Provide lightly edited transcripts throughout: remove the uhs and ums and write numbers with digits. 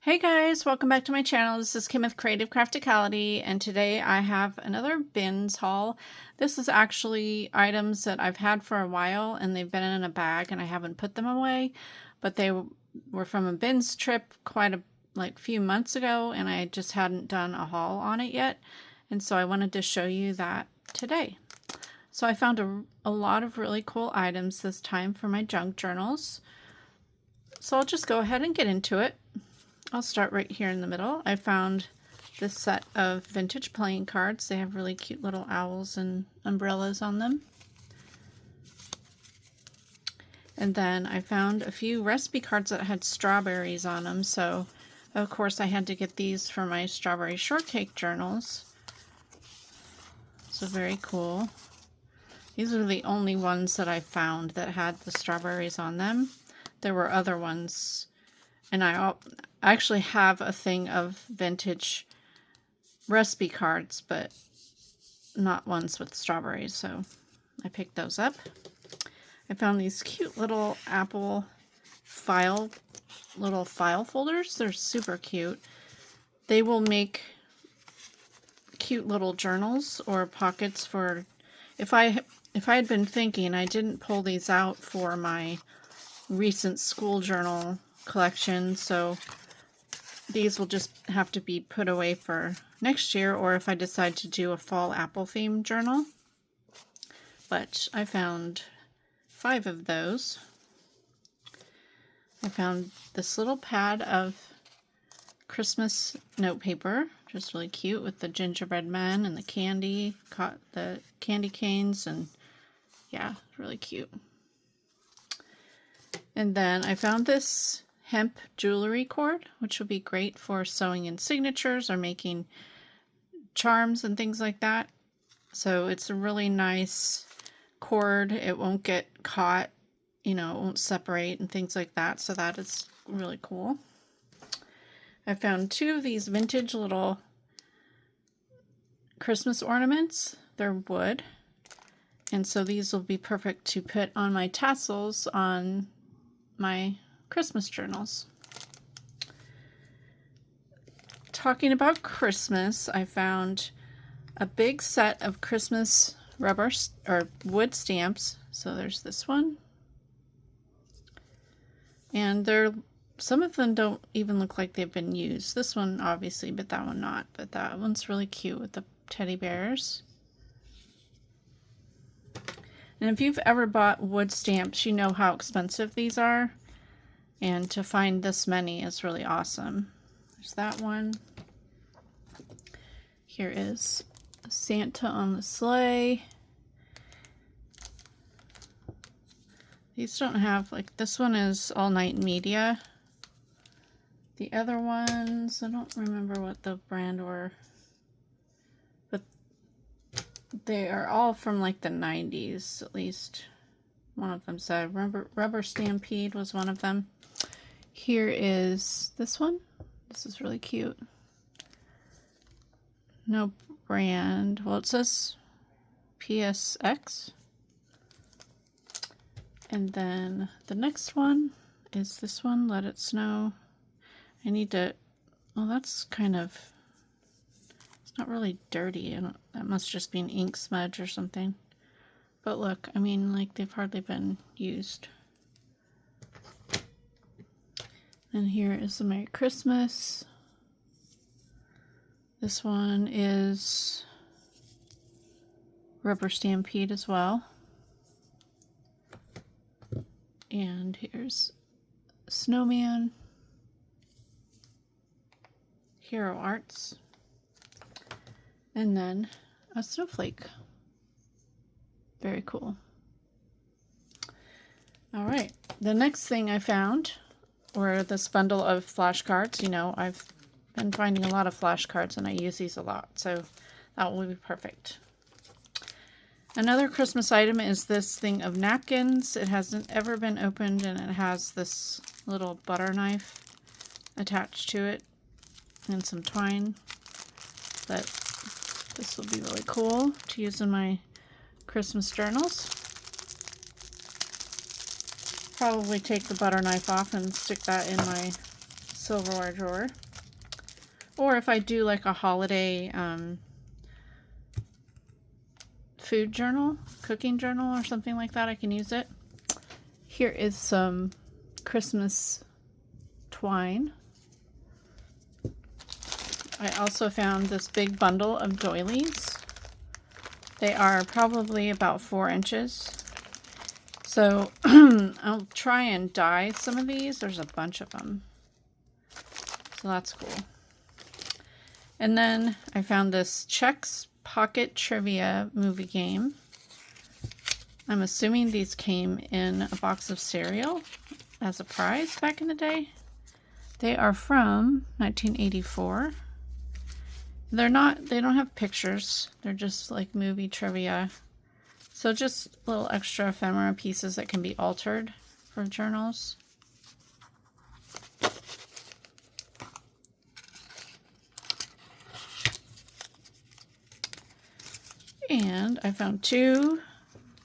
Hey guys, welcome back to my channel. This is Kim with Creative Crafticality, and today I have another bins haul. This is actually items that I've had for a while and they've been in a bag and I haven't put them away, but they were from a bins trip quite a few months ago and I just hadn't done a haul on it yet, and so I wanted to show you that today. So I found a lot of really cool items this time for my junk journals. So I'll just go ahead and get into it. I'll start right here in the middle. I found this set of vintage playing cards. They have really cute little owls and umbrellas on them. And then I found a few recipe cards that had strawberries on them. So, of course, I had to get these for my strawberry shortcake journals. So very cool. These are the only ones that I found that had the strawberries on them. There were other ones, and I actually have a thing of vintage recipe cards, but not ones with strawberries, so I picked those up. I found these cute little apple file folders. They're super cute. They will make cute little journals or pockets for, if I had been thinking, I didn't pull these out for my recent school journal collection, so these will just have to be put away for next year, or if I decide to do a fall apple themed journal. But I found 5 of those. I found this little pad of Christmas note paper, just really cute, with the gingerbread men and the candy canes, and yeah, really cute. And then I found this hemp jewelry cord, which would be great for sewing in signatures or making charms and things like that. So it's a really nice cord. It won't get caught, it won't separate and things like that. So that is really cool. I found 2 of these vintage little Christmas ornaments. They're wood. And so these will be perfect to put on my tassels on my Christmas journals. Talking about Christmas, I found a big set of Christmas rubber or wood stamps. So there's this one, and some of them don't even look like they've been used. This one obviously, but that one not. But that one's really cute with the teddy bears. And if you've ever bought wood stamps, you know how expensive these are. And to find this many is really awesome. There's that one. Here is Santa on the sleigh. These don't have, this one is all night media. The other ones, I don't remember what the brand were, but they are all from the 90s, at least one of them said. Rubber Stampede was one of them. Here is this one. This is really cute. No brand. Well, it says PSX. And then the next one is this one, Let It Snow. I need to, well, that's kind of, it's not really dirty. That must just be an ink smudge or something. But look, I mean, they've hardly been used. And here is the Merry Christmas. This one is Rubber Stampede as well. And here's Snowman, Hero Arts, and then a snowflake. Very cool. All right, the next thing I found were this bundle of flashcards. I've been finding a lot of flashcards and I use these a lot, so that will be perfect. Another Christmas item is this thing of napkins. It hasn't ever been opened and it has this little butter knife attached to it and some twine. But this will be really cool to use in my Christmas journals. Probably take the butter knife off and stick that in my silverware drawer. Or if I do like a holiday food journal, cooking journal or something like that, I can use it. Here is some Christmas twine. I also found this big bundle of doilies. They are probably about 4 inches. So I'll try and dye some of these. There's a bunch of them. So that's cool. And then I found this Chex Pocket Trivia movie game. I'm assuming these came in a box of cereal as a prize back in the day. They are from 1984. They don't have pictures. They're just like movie trivia. So just little extra ephemera pieces that can be altered for journals. And I found 2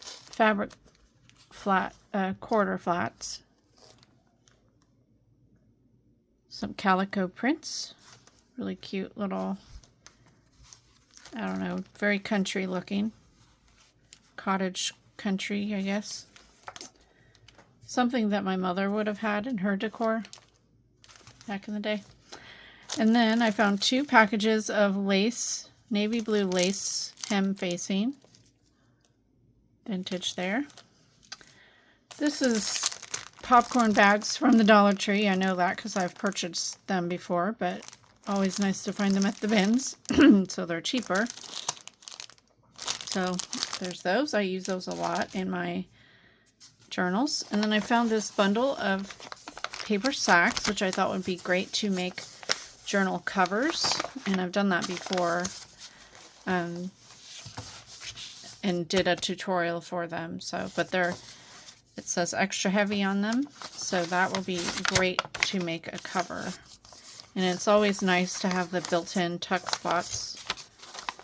fabric quarter flats. Some calico prints. Really cute little, I don't know, very country looking. Cottage country, I guess. Something that my mother would have had in her decor back in the day. And then I found 2 packages of lace, navy blue lace hem facing. Vintage there. This is popcorn bags from the Dollar Tree. I know that because I've purchased them before, but always nice to find them at the bins. So they're cheaper. So there's those. I use those a lot in my journals. And then I found this bundle of paper sacks, which I thought would be great to make journal covers. And I've done that before and did a tutorial for them. So, but it says extra heavy on them. So that will be great to make a cover. And it's always nice to have the built-in tuck spots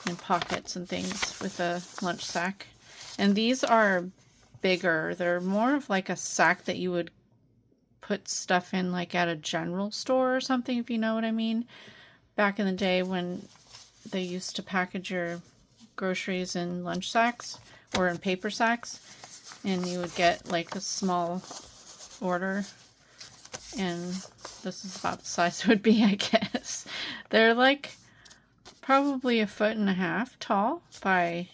and pockets and things with a lunch sack. And these are bigger. They're more of like a sack that you would put stuff in like at a general store or something, if you know what I mean. Back in the day when they used to package your groceries in lunch sacks or in paper sacks, and you would get like a small order, and this is about the size it would be, I guess. They're like probably 1.5 feet tall by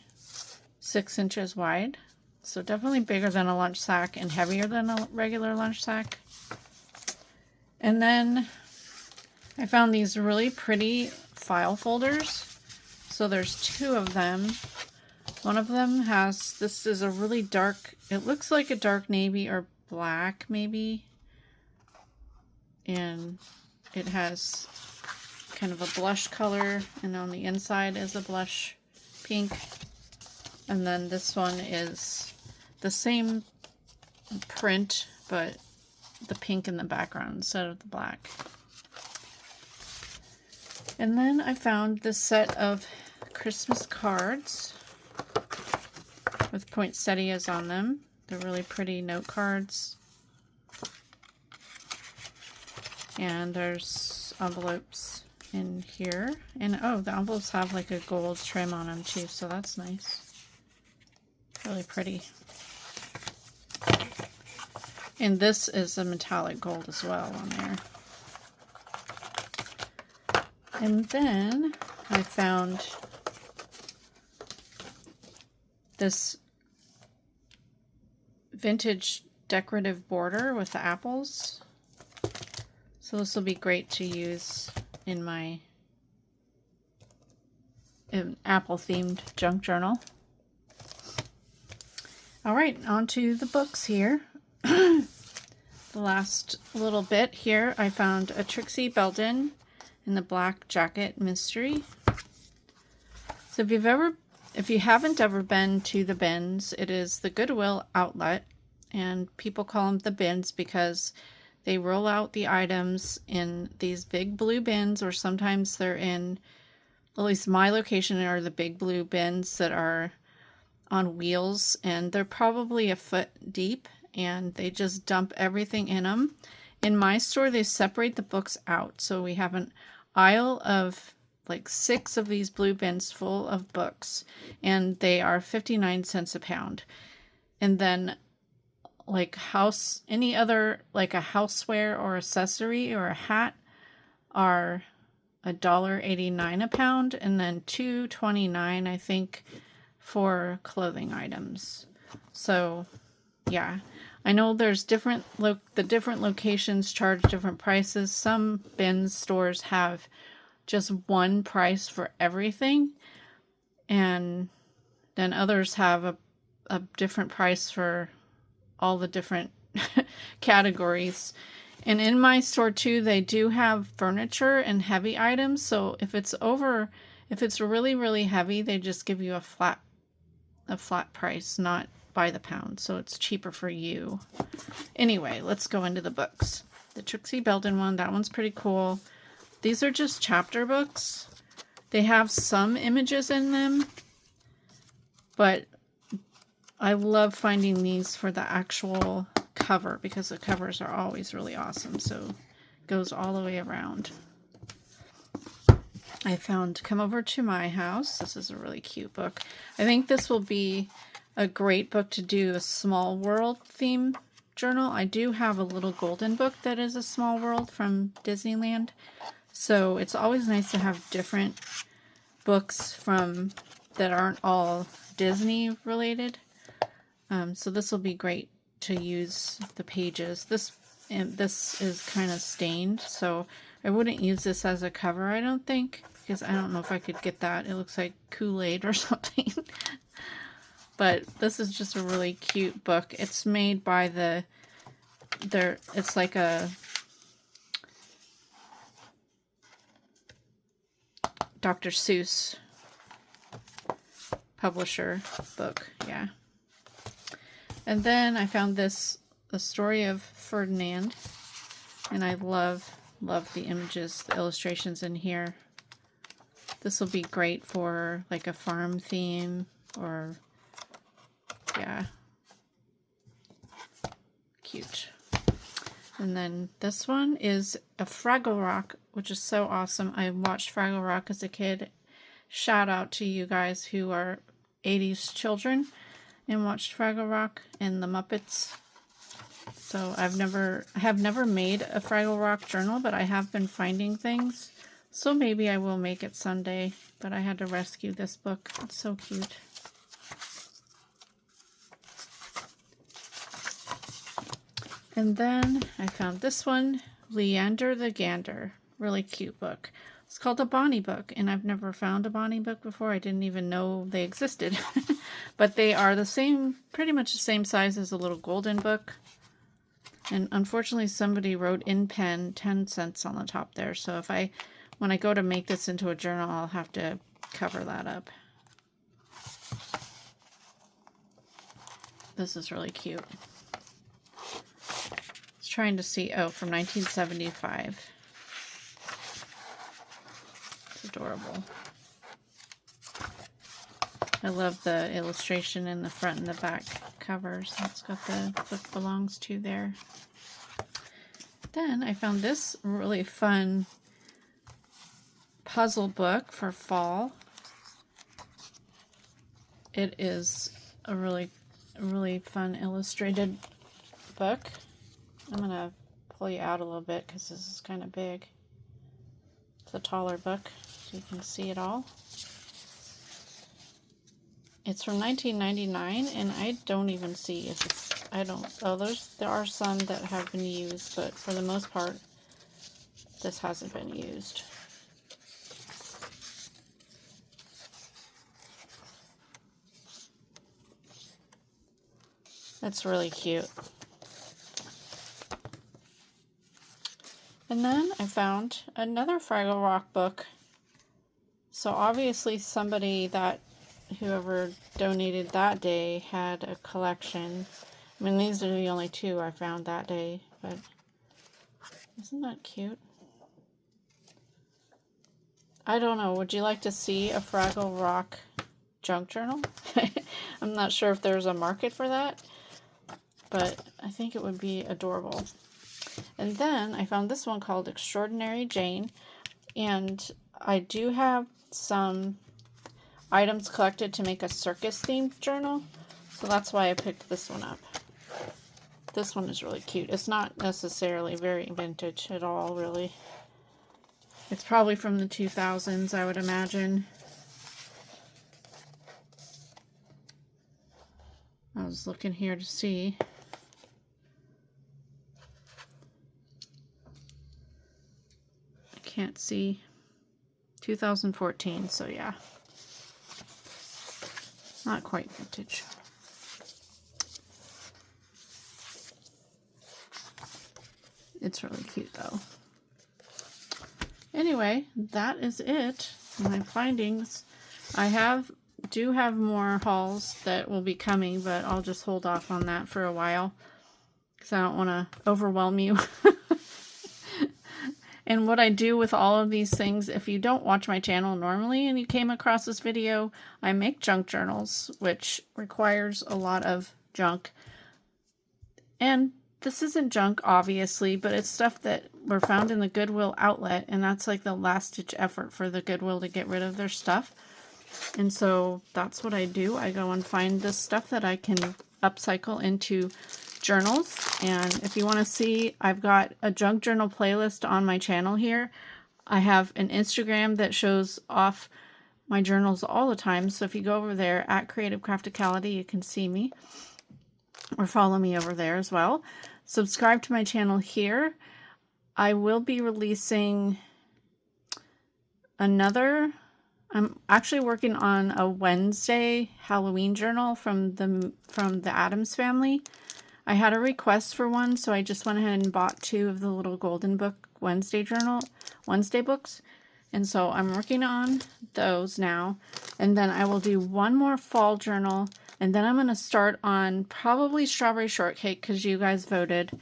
6 inches wide. So definitely bigger than a lunch sack and heavier than a regular lunch sack. And then I found these really pretty file folders. So there's 2 of them. One of them has, this is a really dark, it looks like a dark navy or black maybe. And it has kind of a blush color, and on the inside is a blush pink. And then this one is the same print, but the pink in the background instead of the black. And then I found this set of Christmas cards with poinsettias on them. They're really pretty note cards. And there's envelopes in here. And oh, the envelopes have like a gold trim on them too, so that's nice. Really pretty. And this is a metallic gold as well on there. And then I found this vintage decorative border with the apples. So this will be great to use in my apple-themed junk journal. All right, on to the books here. The last little bit here, I found a Trixie Belden in the Black Jacket Mystery. So if you haven't ever been to the bins, it is the Goodwill outlet, and people call them the bins because they roll out the items in these big blue bins, or sometimes they're in, at least my location are the big blue bins that are on wheels, and they're probably a foot deep, and they just dump everything in them. In my store, they separate the books out. So we have an aisle of like 6 of these blue bins full of books, and they are 59 cents a pound. And then like any other, like a houseware or accessory or a hat are $1.89 a pound, and then $2.29 I think for clothing items. So yeah, I know there's the different locations charge different prices. Some bin stores have just one price for everything, and then others have a different price for all the different categories. And in my store too, they do have furniture and heavy items. So if it's really, really heavy, they just give you a flat price, not by the pound. So it's cheaper for you. Anyway, let's go into the books. The Trixie Belden one, that one's pretty cool. These are just chapter books. They have some images in them, but I love finding these for the actual cover because the covers are always really awesome. So it goes all the way around. I found Come Over to My House. This is a really cute book. I think this will be a great book to do a small world theme journal. I do have a little golden book that is a small world from Disneyland. So it's always nice to have different books that aren't all Disney related. So this will be great to use the pages. This is kind of stained, so I wouldn't use this as a cover, I don't think, because I don't know if I could get that. It looks like Kool-Aid or something. But this is just a really cute book. It's made by it's like a Dr. Seuss publisher book, yeah. And then I found The Story of Ferdinand, and I love the images, the illustrations in here. This will be great for like a farm theme, or yeah, cute. And then this one is a Fraggle Rock, which is so awesome. I watched Fraggle Rock as a kid. Shout out to you guys who are 80s children and watched Fraggle Rock and the Muppets. So I have never made a Fraggle Rock journal, but I have been finding things. So maybe I will make it someday, but I had to rescue this book. It's so cute. And then I found this one, Leander the Gander. Really cute book. It's called a Bonnie book, and I've never found a Bonnie book before. I didn't even know they existed. But they are pretty much the same size as a little golden book. And unfortunately, somebody wrote in pen 10 cents on the top there. So when I go to make this into a journal, I'll have to cover that up. This is really cute. I was trying to see, from 1975. Adorable. I love the illustration in the front and the back covers. That's got the book belongs to there. Then I found this really fun puzzle book for fall. It is a really fun illustrated book. I'm gonna pull you out a little bit because this is kind of big. It's a taller book, so you can see it all. It's from 1999, and I don't even see if it's, there are some that have been used, but for the most part, this hasn't been used. That's really cute. And then I found another Fraggle Rock book. So obviously whoever donated that day had a collection. I mean, these are the only two I found that day, but isn't that cute? I don't know. Would you like to see a Fraggle Rock junk journal? I'm not sure if there's a market for that, but I think it would be adorable. And then I found this one called Extraordinary Jane, and I do have some items collected to make a circus themed journal, so that's why I picked this one up. This one is really cute. It's not necessarily very vintage at all, really. It's probably from the 2000s, I would imagine. I was looking here to see. I can't see. 2014, so yeah. Not quite vintage. It's really cute though. Anyway, that is it. My findings. I do have more hauls that will be coming, but I'll just hold off on that for a while because I don't want to overwhelm you. And what I do with all of these things, if you don't watch my channel normally and you came across this video, I make junk journals, which requires a lot of junk. And this isn't junk, obviously, but it's stuff that were found in the Goodwill outlet, and that's like the last-ditch effort for the Goodwill to get rid of their stuff. And so that's what I do. I go and find this stuff that I can upcycle into journals. And if you want to see, I've got a junk journal playlist on my channel here. I have an Instagram that shows off my journals all the time. So if you go over there at Creative Crafticality, you can see me or follow me over there as well. Subscribe to my channel here. I will be releasing another. I'm actually working on a Wednesday Halloween journal from the Addams family. I had a request for one, so I just went ahead and bought 2 of the little Golden Book Wednesday books. And so I'm working on those now. And then I will do one more fall journal. And then I'm going to start on probably Strawberry Shortcake because you guys voted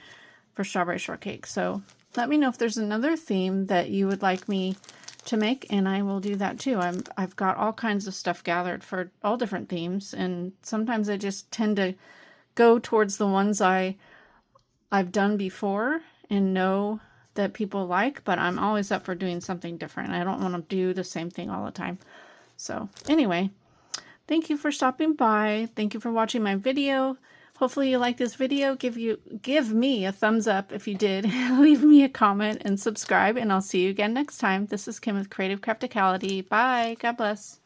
for Strawberry Shortcake. So let me know if there's another theme that you would like me to make, and I will do that too. I've got all kinds of stuff gathered for all different themes, and sometimes I just tend to go towards the ones I've done before and know that people like, but I'm always up for doing something different. I don't want to do the same thing all the time. So anyway, thank you for stopping by. Thank you for watching my video. Hopefully you like this video. Give me a thumbs up if you did. Leave me a comment and subscribe, and I'll see you again next time. This is Kim with Creative Crafticality. Bye. God bless.